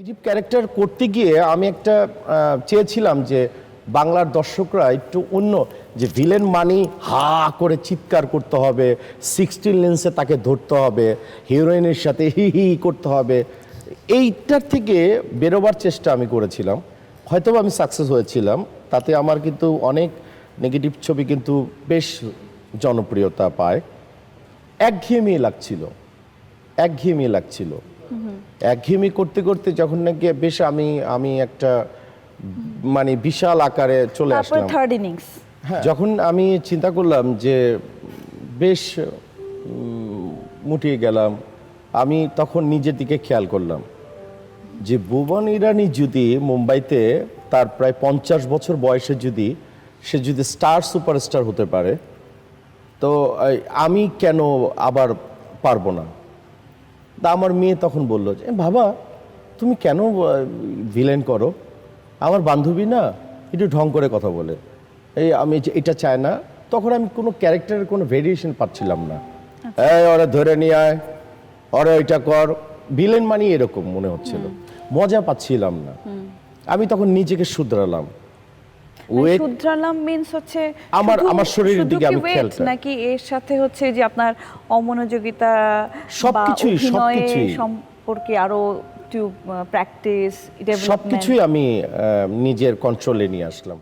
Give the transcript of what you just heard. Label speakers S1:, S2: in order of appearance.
S1: Negative character করতে গিয়ে আমি একটা চেয়েছিলাম যে বাংলার দর্শকরা একটু অন্য, যে ভিলেন মানি হা করে চিৎকার করতে হবে, 16 লেন্সে তাকে ধরতে হবে, হিরোইনের সাথে হি হি করতে হবে। এইটার থেকে বেরোবার চেষ্টা আমি করেছিলাম, হয়তো আমি সাকসেস হয়েছিলাম। তাতে আমার কিন্তু অনেক নেগেটিভ ছবি কিন্তু বেশ জনপ্রিয়তা পায়। একঘেয়েমি লাগছিল, একঘেয়েমি লাগছিল। একঘেয়েমি করতে করতে যখন নাকি বেশ আমি একটা মানে বিশাল আকারে চলে
S2: তারপরে
S1: আসলাম।
S2: Third innings.
S1: যখন আমি চিন্তা করলাম যে বেশ মুটিয়ে গেলাম, আমি তখন নিজের দিকে খেয়াল করলাম যে ভুবন ইরানি যদি মুম্বাইতে তার প্রায় 50 বছর বয়সে যদি সে যদি সুপারস্টার হতে পারে, তো আমি কেন আবার পারবো না? তা আমার মেয়ে তখন বলল যে বাবা, তুমি কেন ভিলেন করো? আমার বান্ধবী না একটু ঢং করে কথা বলে, আমি এটা চাই না। তখন আমি কোনো ক্যারেক্টারের কোনো ভেরিয়েশন পাচ্ছিলাম না। ওরা ধরে নিয়ে আয়, ওরা এটা কর, ভিলেন মানে এরকম মনে হচ্ছিল, মজা পাচ্ছিলাম না। আমি তখন নিজেকে শুধরালাম।
S2: শুধরালাম মিন্স হচ্ছে
S1: আমার শরীরের দিকে আমি খেয়ালটা,
S2: নাকি এর সাথে হচ্ছে যে আপনার অমনোযোগিতা
S1: সবকিছুই
S2: সম্পর্কে আরো একটু প্র্যাকটিস,
S1: সবকিছুই আমি নিজের কন্ট্রোলে নিয়ে আসলাম।